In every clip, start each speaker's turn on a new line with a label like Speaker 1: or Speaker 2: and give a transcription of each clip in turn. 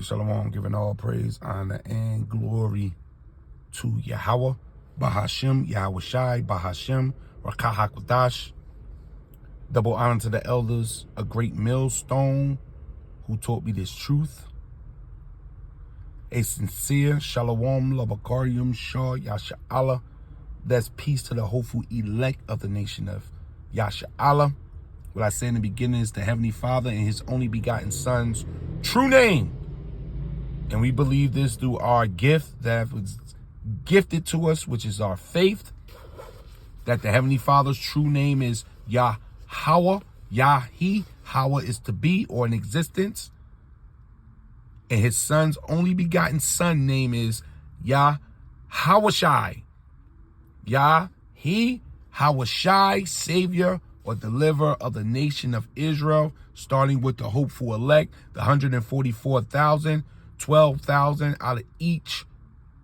Speaker 1: Shalom, giving all praise, honor, and glory to Yahweh, Bahashem, Yahweh Shai, Bahashem, Rakah HaKodash. Double honor to the elders, a great millstone who taught me this truth. A sincere Shalom, Labakarium, Shah, Yasha Allah. That's peace to the hopeful elect of the nation of Yasha Allah. What I said in the beginning is the Heavenly Father and His only begotten Son's true name. And we believe this through our gift that was gifted to us, which is our faith, that the Heavenly Father's true name is Yahweh. Yahi, Hawa is to be or in existence. And His Son's only begotten Son name is Yahawashai. Yahi, Hawashai, Savior or deliverer of the nation of Israel, starting with the hopeful elect, the 144,000, 12,000 out of each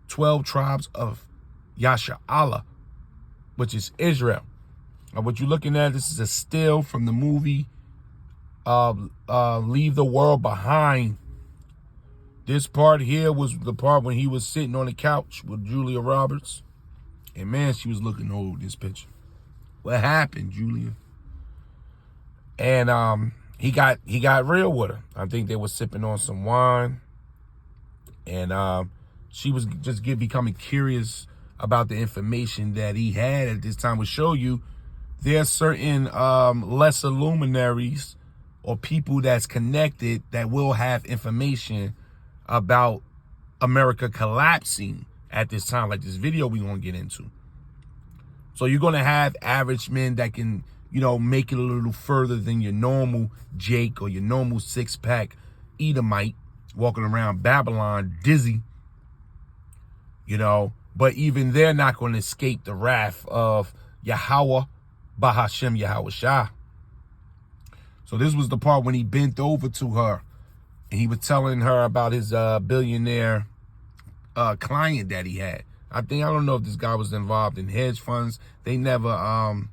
Speaker 1: 12 tribes of Yasha Allah, which is Israel. Now, what you're looking at, this is a still from the movie Leave the World Behind. This part here was the part when he was sitting on the couch with Julia Roberts. And man, she was looking old, this picture. What happened, Julia? And he got real with her. I think they were sipping on some wine. And she was just becoming curious about the information that he had at this time. Will show you there are certain lesser luminaries or people that's connected that will have information about America collapsing at this time, like this video we're going to get into. So you're going to have average men that can, you know, make it a little further than your normal Jake or your normal six-pack Edomite walking around Babylon dizzy, you know, but even they're not going to escape the wrath of Yahweh, Bahashem, Yahweh Shah. So this was the part when he bent over to her and he was telling her about his billionaire client that he had. I don't know if this guy was involved in hedge funds. They never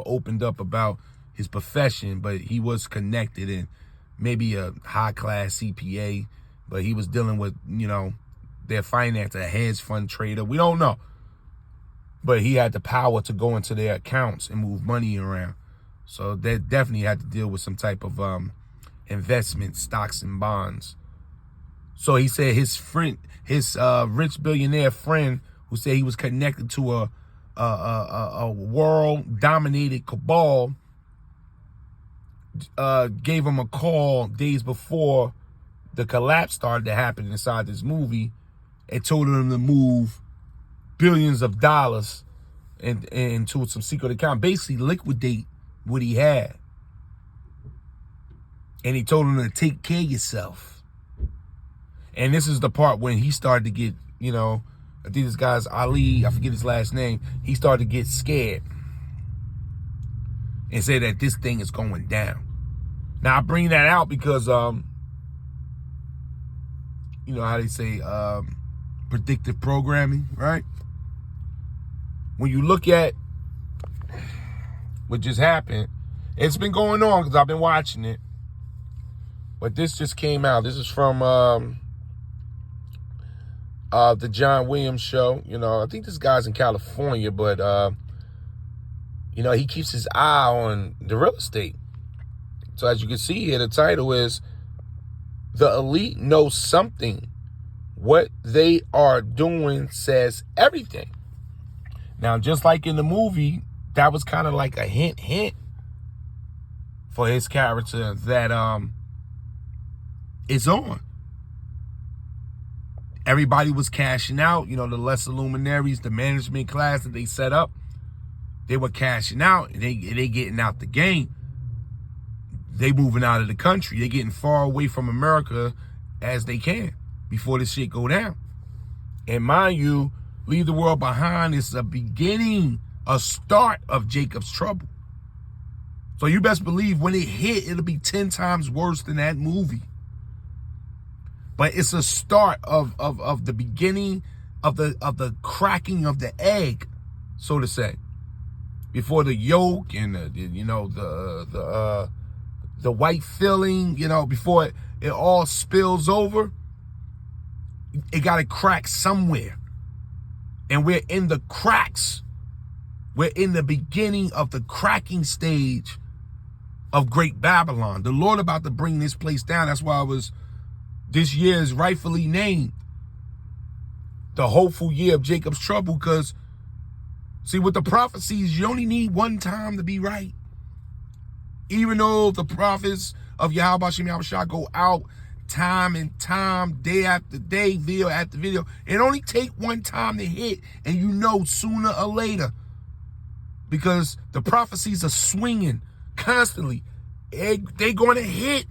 Speaker 1: opened up about his profession, but he was connected in maybe a high-class CPA, but he was dealing with, you know, their finance, a hedge fund trader. We don't know. But he had the power to go into their accounts and move money around. So they definitely had to deal with some type of investment, stocks and bonds. So he said his friend, his rich billionaire friend, who said he was connected to a world-dominated cabal, gave him a call days before the collapse started to happen inside this movie and told him to move billions of dollars into some secret account, basically liquidate what he had. And he told him to take care of yourself. And this is the part when he started to get, you know, I think this guy's Ali, I forget his last name. He started to get scared and say that this thing is going down. Now, I bring that out because, you know how they say predictive programming, right? When you look at what just happened, it's been going on because I've been watching it. But this just came out. This is from the John Williams show. You know, I think this guy's in California, but, you know, he keeps his eye on the real estate. So as you can see here, the title is The Elite Know Something. What they are doing says everything. Now, just like in the movie, that was kind of like a hint for his character that it's on. Everybody was cashing out, you know, the lesser luminaries, the management class that they set up, they were cashing out and they getting out the game. They moving out of the country. They getting far away from America as they can before this shit go down. And mind you, Leave the World Behind is a beginning, a start of Jacob's trouble. So you best believe when it hit, it'll be 10 times worse than that movie. But it's a start of the beginning of the cracking of the egg, so to say, before the yolk and the white filling, you know, before it all spills over, it got to crack somewhere. And we're in the cracks. We're in the beginning of the cracking stage of Great Babylon. The Lord about to bring this place down. That's why this year is rightfully named the hopeful year of Jacob's trouble, because see, with the prophecies, you only need one time to be right. Even though the prophets of Yahweh Shem Yahushua go out time and time, day after day, video after video, it only take one time to hit, and you know sooner or later, because the prophecies are swinging constantly. They going to hit,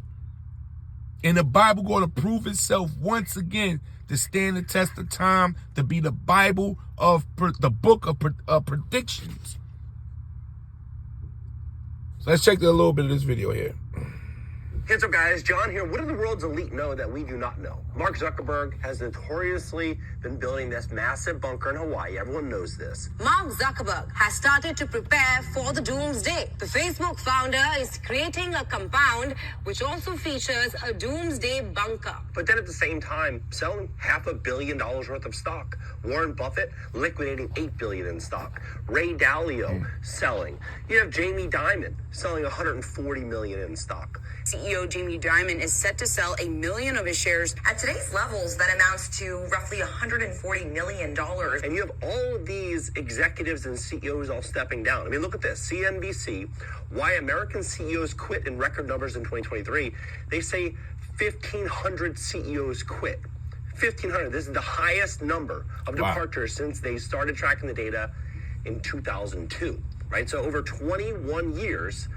Speaker 1: and the Bible going to prove itself once again to stand the test of time, to be the Bible of the book of predictions. So let's check a little bit of this video here.
Speaker 2: What's up, guys? John here. What do the world's elite know that we do not know? Mark Zuckerberg has notoriously been building this massive bunker in Hawaii. Everyone knows this.
Speaker 3: Mark Zuckerberg has started to prepare for the doomsday. The Facebook founder is creating a compound which also features a doomsday bunker.
Speaker 2: But then at the same time, selling $500 million worth of stock. Warren Buffett liquidating $8 billion in stock. Ray Dalio selling. You have Jamie Dimon selling $140 million in stock.
Speaker 3: CEO Jamie Dimon is set to sell 1 million of his shares. At today's levels, that amounts to roughly $140 million.
Speaker 2: And you have all of these executives and CEOs all stepping down. I mean, look at this. CNBC, why American CEOs quit in record numbers in 2023. They say 1,500 CEOs quit. 1,500. This is the highest number of departures since they started tracking the data in 2002, right? So over 21 years,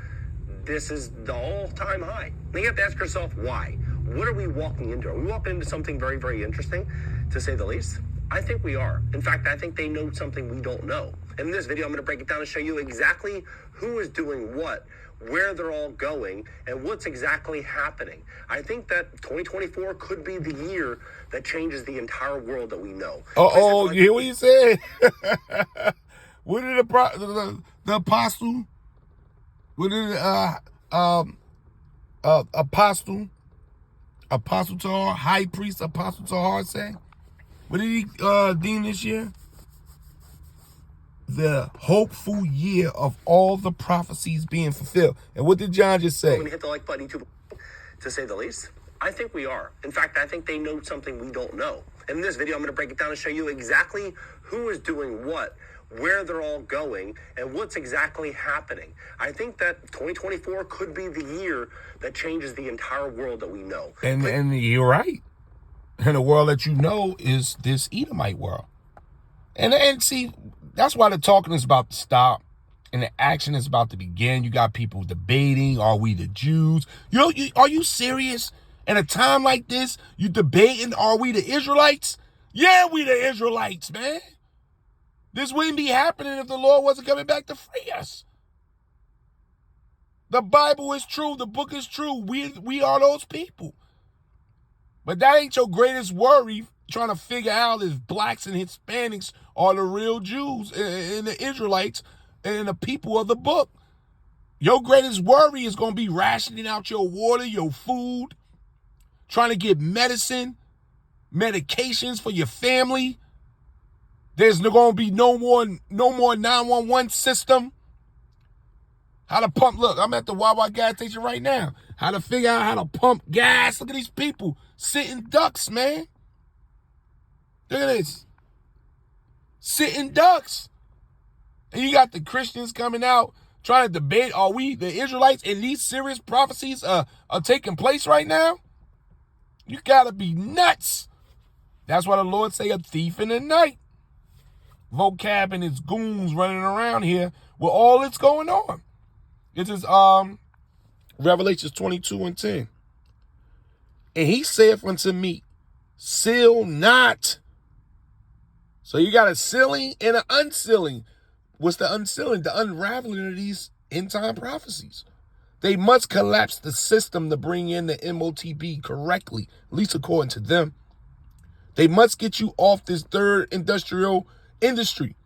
Speaker 2: this is the all-time high. Now you have to ask yourself, why? What are we walking into? Are we walking into something very, very interesting, to say the least? I think we are. In fact, I think they know something we don't know. In this video, I'm going to break it down and show you exactly who is doing what, where they're all going, and what's exactly happening. I think that 2024 could be the year that changes the entire world that we know.
Speaker 1: You hear what you said? What did the apostle? What did Apostle Tahar, High Priest Apostle Tahar say? What did he deem this year? The hopeful year of all the prophecies being fulfilled. And what did John just say?
Speaker 2: I'm going to hit the like button, to say the least. I think we are. In fact, I think they know something we don't know. In this video, I'm going to break it down and show you exactly who is doing what, where they're all going, and what's exactly happening. I think that 2024 could be the year that changes the entire world that we know.
Speaker 1: And you're right. And the world that you know is this Edomite world. And see, that's why the talking is about to stop and the action is about to begin. You got people debating, are we the Jews? Are you serious? In a time like this, you debating, are we the Israelites? Yeah, we the Israelites, man. This wouldn't be happening if the Lord wasn't coming back to free us. The Bible is true. The book is true. We are those people. But that ain't your greatest worry, trying to figure out if blacks and Hispanics are the real Jews and the Israelites and the people of the book. Your greatest worry is going to be rationing out your water, your food, trying to get medicine, medications for your family. There's going to be no more 911 system. How to pump. Look, I'm at the Wawa gas station right now. How to figure out how to pump gas. Look at these people sitting ducks, man. Look at this. Sitting ducks. And you got the Christians coming out trying to debate, are we the Israelites? And these serious prophecies are taking place right now? You got to be nuts. That's why the Lord say a thief in the night. Vocab and his goons running around here with all that's going on. This is Revelations 22:10. And he saith unto me, seal not. So you got a sealing and an unsealing. What's the unsealing? The unraveling of these end time prophecies. They must collapse the system to bring in the MOTB correctly, at least according to them. They must get you off this third industrial industry,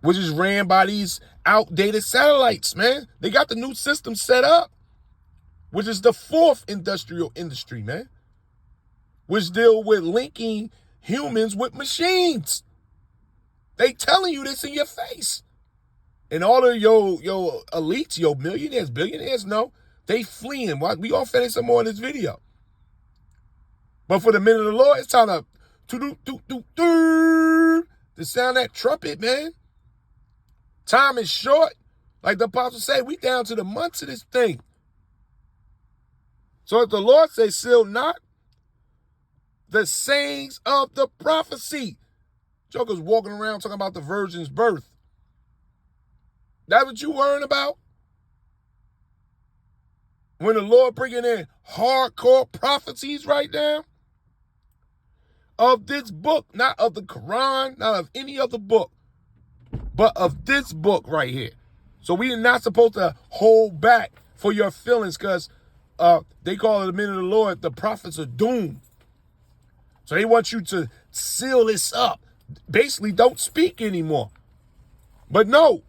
Speaker 1: which is ran by these outdated satellites, man. They got the new system set up. which is the fourth industrial industry, man, which deal with linking humans with machines. They telling you this in your face. And all of your elites, your millionaires, billionaires, no, they fleeing. We gonna finish some more in this video. But for the men of the Lord, it's time to sound that trumpet, man. Time is short. Like the apostle say, we down to the months of this thing. So if the Lord say, seal not the sayings of the prophecy. Joker's walking around talking about the virgin's birth. That's what you worrying about? When the Lord bringing in hardcore prophecies right now of this book, not of the Quran, not of any other book, but of this book right here. So we are not supposed to hold back for your feelings because they call it the men of the Lord, the prophets of doom. So they want you to seal this up. Basically, don't speak anymore. But no,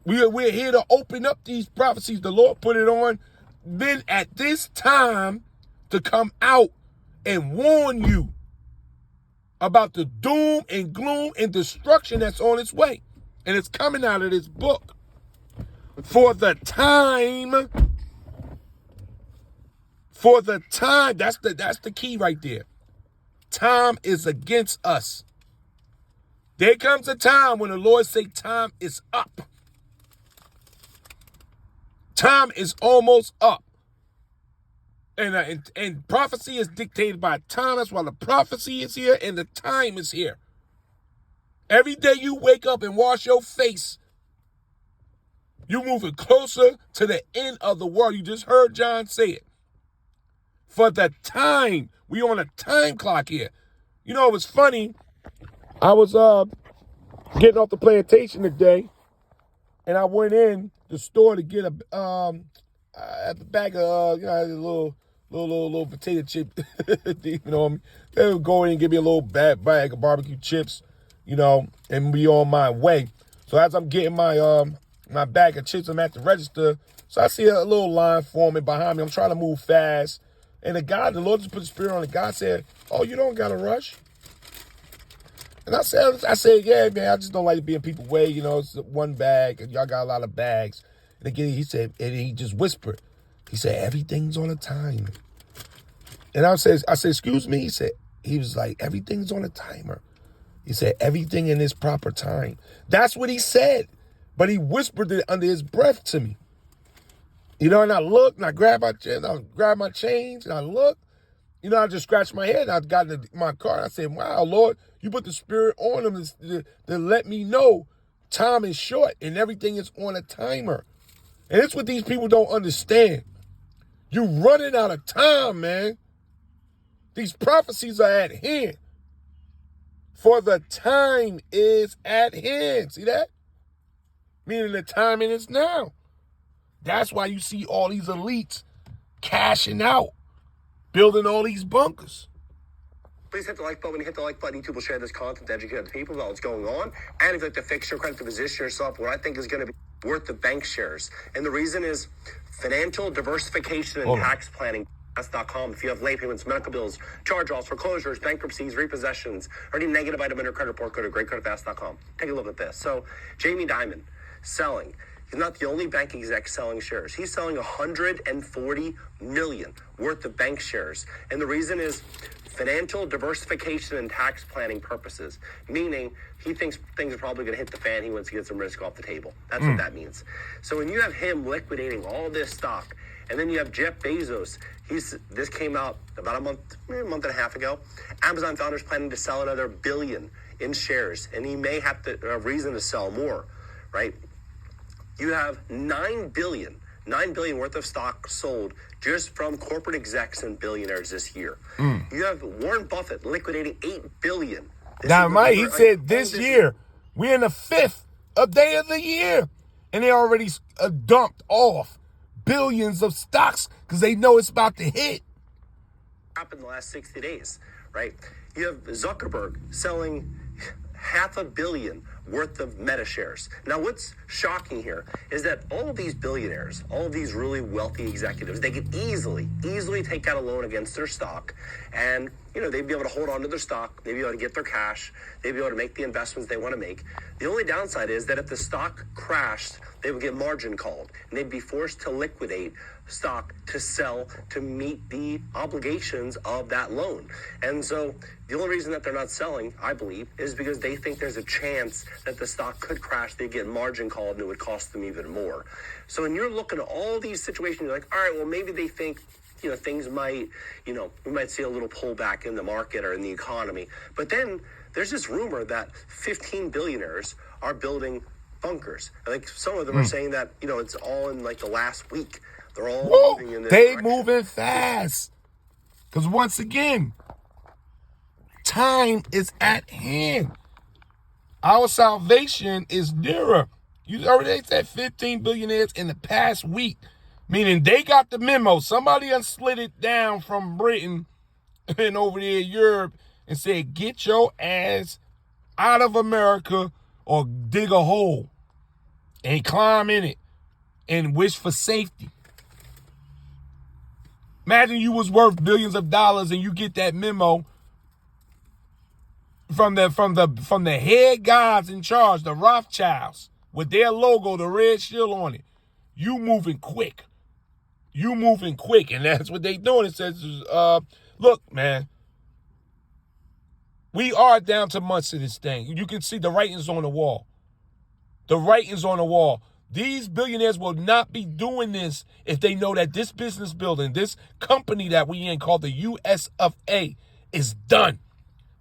Speaker 1: we're here to open up these prophecies. The Lord put it on then at this time to come out and warn you about the doom and gloom and destruction that's on its way. And it's coming out of this book. For the time, that's the key right there. Time is against us. There comes a time when the Lord say time is up. Time is almost up. And prophecy is dictated by time. That's why the prophecy is here and the time is here. Every day you wake up and wash your face, you're moving closer to the end of the world. You just heard John say it. For the time, we on a time clock here. You know, it was funny. I was getting off the plantation today, and I went in the store to get a bag of a little potato chip. You know, they would go in and give me a little bag of barbecue chips, you know, and be on my way. So as I'm getting my bag of chips, I'm at the register. So I see a little line forming behind me. I'm trying to move fast. And the Lord just put the spirit on it. God said, oh, you don't got to rush. And I said, yeah, man, I just don't like to be in people's way. You know, it's one bag and y'all got a lot of bags. And again, he said, and he just whispered, he said, everything's on a time. And I said, excuse me. He was like, everything's on a timer. He said, everything in its proper time. That's what he said. But he whispered it under his breath to me. You know, and I looked and I grabbed my change and I looked. You know, I just scratched my head. I got in my car and I said, wow, Lord, you put the spirit on him to let me know time is short and everything is on a timer. And it's what these people don't understand. You're running out of time, man. These prophecies are at hand. For the time is at hand. See that? Meaning the timing is now. That's why you see all these elites cashing out, building all these bunkers.
Speaker 2: Please hit the like button. When you hit the like button, YouTube will share this content to educate the people about what's going on. And if you'd like to fix your credit to position yourself what I think is going to be worth the bank shares. And the reason is financial diversification and tax planning. That's.com. If you have late payments, medical bills, charge-offs, foreclosures, bankruptcies, repossessions, or any negative item in your credit report, go to greatcreditfast.com. Take a look at this. So Jamie Dimon selling. He's not the only bank exec selling shares. He's selling $140 million worth of bank shares. And the reason is financial diversification and tax planning purposes, meaning he thinks things are probably going to hit the fan. He wants to get some risk off the table. That's what that means. So when you have him liquidating all this stock, and then you have Jeff Bezos, this came out about a month and a half ago. Amazon founder's planning to sell another $1 billion in shares, and he may have a reason to sell more, right? You have $9 billion worth of stock sold just from corporate execs and billionaires this year. You have Warren Buffett liquidating $8 billion.
Speaker 1: Now, Mike, he said this year, we're in the 5th day of the year, and they already dumped off billions of stocks because they know it's about to hit.
Speaker 2: Happened in the last 60 days, right? You have Zuckerberg selling $500 million worth of Meta shares. Now, what's shocking here is that all of these billionaires, all of these really wealthy executives, they could easily take out a loan against their stock, and they'd be able to hold on to their stock, they'd be able to get their cash, they'd be able to make the investments they want to make. The only downside is that if the stock crashed, they would get margin called, and they'd be forced to liquidate stock to sell to meet the obligations of that loan. And so the only reason that they're not selling, I believe, is because they think there's a chance that the stock could crash, they get margin called, and it would cost them even more. So when you're looking at all these situations, you're like, all right, well, maybe they think things might, we might see a little pullback in the market or in the economy. But then there's this rumor that 15 billionaires are building bunkers. I think some of them are saying that, it's all in like the last week. They're all moving in this direction.
Speaker 1: Moving fast. Because once again, time is at hand. Our salvation is nearer. You already said 15 billionaires in the past week. Meaning they got the memo. Somebody slid it down from Britain and over there in Europe and said, get your ass out of America or dig a hole and climb in it and wish for safety. Imagine you was worth billions of dollars and you get that memo from the head guys in charge, the Rothschilds, with their logo, the red shield on it. You moving quick. And that's what they doing. It says, look, man, we are down to months of this thing. You can see the writings on the wall. These billionaires will not be doing this if they know that this business building, this company that we in called the US of A, is done.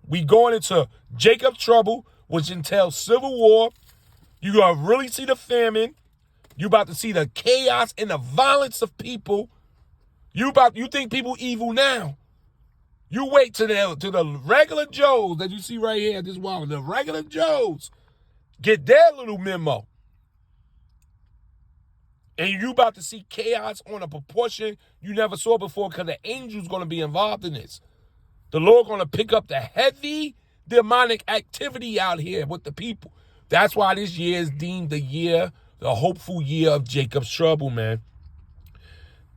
Speaker 1: We going into Jacob's trouble, which entails civil war. You gonna really see the famine. You about to see the chaos and the violence of people. You think people evil now. You wait to the regular Joes that you see right here at this wall. The regular Joes get their little memo. And you about to see chaos on a proportion you never saw before because the angels going to be involved in this. The Lord going to pick up the heavy demonic activity out here with the people. That's why this year is deemed the hopeful year of Jacob's trouble, man.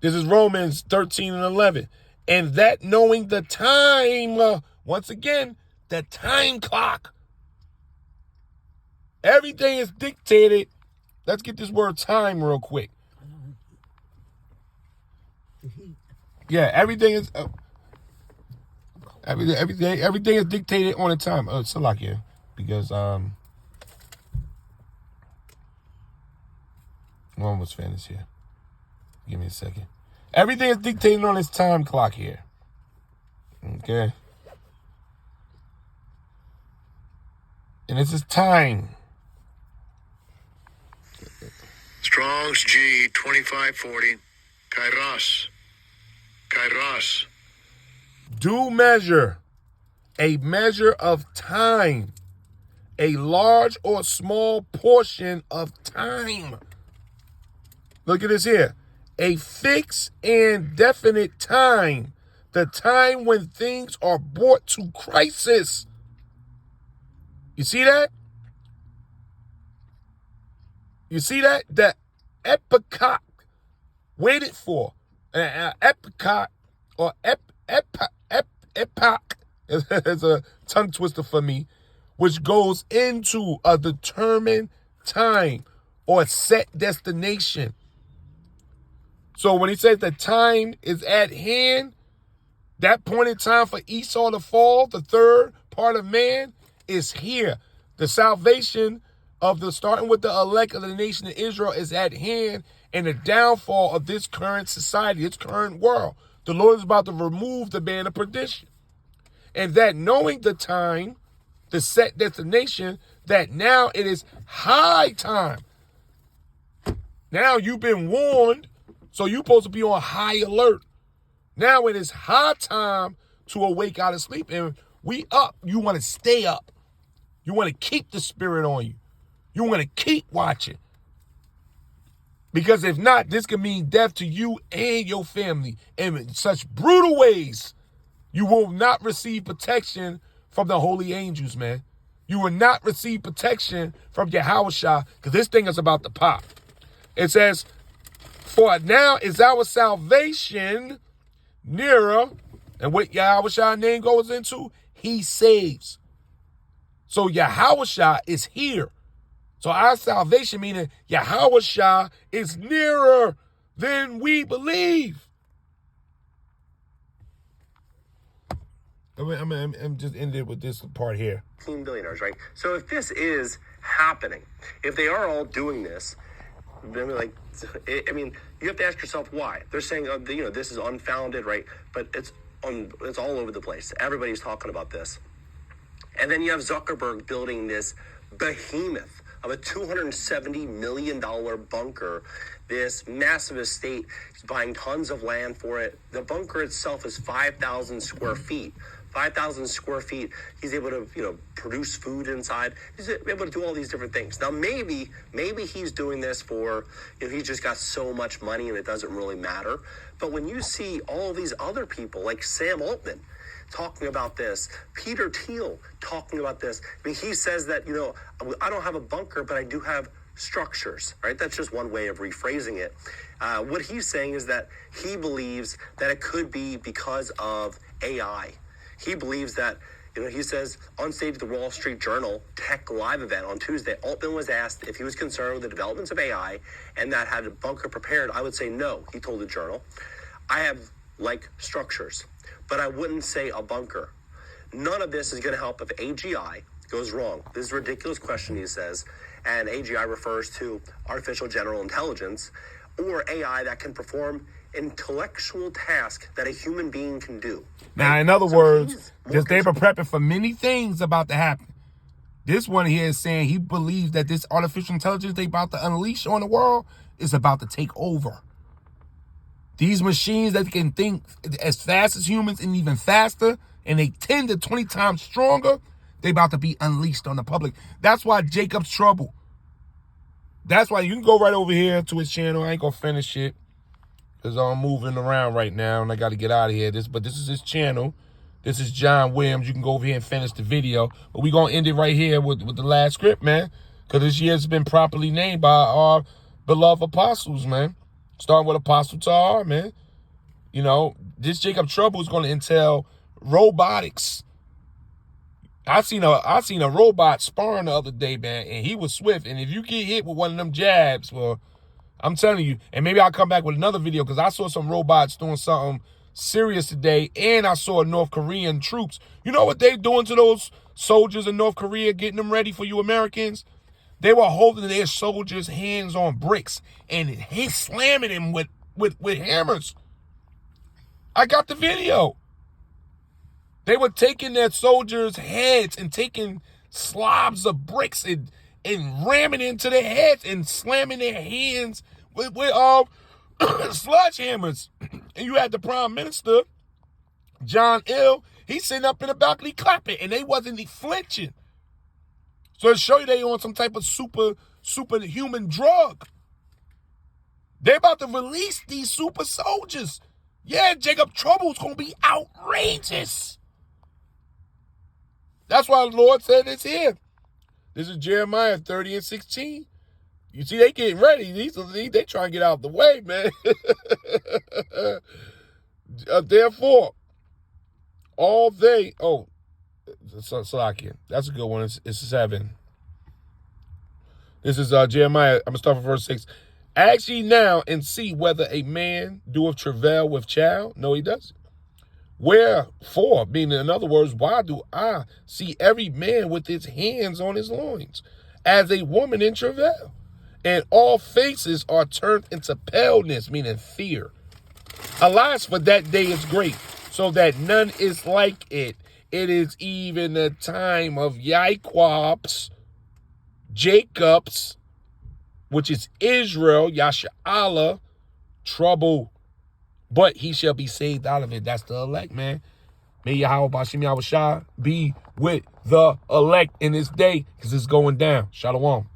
Speaker 1: This is Romans 13 and 11. And that knowing the time, once again, the time clock. Everything is dictated. Let's get this word time real quick. Yeah, everything is everything is dictated on a time. Salakia, because one was finished here. Give me a second. Everything is dictated on this time clock here. Okay. And this is time.
Speaker 4: Strong's G 2540. Kairos.
Speaker 1: Due measure. A measure of time. A large or small portion of time. Look at this here. A fixed and definite time. The time when things are brought to crisis. You see that? You see that? The epoch waited for. Epoch or epoch is a tongue twister for me, which goes into a determined time or set destination. So when he says the time is at hand, that point in time for Esau to fall, the third part of man, is here. The salvation of starting with the elect of the nation of Israel is at hand, and the downfall of this current society, its current world. The Lord is about to remove the band of perdition. And that knowing the time, the set destination, that now it is high time. Now you've been warned, so you're supposed to be on high alert. Now it is high time to awake out of sleep. And we up. You want to stay up. You want to keep the spirit on you. You want to keep watching. Because if not, this could mean death to you and your family in such brutal ways. You will not receive protection from the holy angels, man. You will not receive protection from Yahushua, because this thing is about to pop. It says, for now is our salvation nearer. And what Yahushua's name goes into, he saves. So Yahushua is here. So our salvation, meaning Yahushua, is nearer than we believe. I'm just ended with this part here.
Speaker 2: 15 billionaires, right? So if this is happening, if they are all doing this, then like, I mean, you have to ask yourself why. They're saying, this is unfounded, right? But it's all over the place. Everybody's talking about this. And then you have Zuckerberg building this behemoth of a $270 million bunker, this massive estate. He's buying tons of land for it. The bunker itself is 5,000 square feet. 5,000 square feet. He's able to, produce food inside. He's able to do all these different things. Now, maybe he's doing this for, he's just got so much money and it doesn't really matter. But when you see all these other people like Sam Altman talking about this, Peter Thiel talking about this, I mean, he says that, I don't have a bunker, but I do have structures, right? That's just one way of rephrasing it. What he's saying is that he believes that it could be because of AI. He believes that, he says on stage at the Wall Street Journal Tech Live event on Tuesday, Altman was asked if he was concerned with the developments of AI and that had a bunker prepared. I would say no, he told the Journal. I have structures, but I wouldn't say a bunker. None of this is going to help if AGI goes wrong. This is a ridiculous question, he says. And AGI refers to artificial general intelligence, or AI that can perform intellectual task that a human being can do.
Speaker 1: Now, in other words, they were prepping for many things about to happen. This one here is saying he believes that this artificial intelligence they about to unleash on the world is about to take over. These machines that can think as fast as humans and even faster, and they 10 to 20 times stronger, they about to be unleashed on the public. That's why Jacob's Trouble. That's why you can go right over here to his channel. I ain't gonna finish it because I'm moving around right now and I got to get out of here. But this is his channel. This is John Williams. You can go over here and finish the video. But we're going to end it right here with the last script, man. Because this year's been properly named by our beloved apostles, man. Starting with Apostle Tahar, man. This Jacob Trouble is going to entail robotics. I seen a robot sparring the other day, man, and he was swift. And if you get hit with one of them jabs, well, I'm telling you, and maybe I'll come back with another video because I saw some robots doing something serious today, and I saw North Korean troops. You know what they doing to those soldiers in North Korea, getting them ready for you Americans? They were holding their soldiers' hands on bricks and he's slamming them with hammers. I got the video. They were taking their soldiers' heads and taking slabs of bricks and ramming into their heads and slamming their hands with sledgehammers. And you had the Prime Minister, John Ill, he's sitting up in the balcony clapping, and they wasn't flinching. So to show you they on some type of superhuman drug. They're about to release these super soldiers. Yeah, Jacob Trouble's going to be outrageous. That's why the Lord said it's here. This is Jeremiah 30 and 16. You see, they getting ready. They trying to get out of the way, man. Therefore, all they... Oh, Salakia. That's a good one. It's 7. This is Jeremiah. I'm going to start from verse 6. Ask ye now and see whether a man doeth travail with child. No, he doesn't. Wherefore, meaning in other words, why do I see every man with his hands on his loins as a woman in travail? And all faces are turned into paleness, meaning fear. Alas, for that day is great, so that none is like it. It is even the time of Yaqub's, Jacob's, which is Israel, Yasha'Allah, trouble. But he shall be saved out of it. That's the elect, man. May Yahweh Bashim Yahushua be with the elect in this day, because it's going down. Shalom.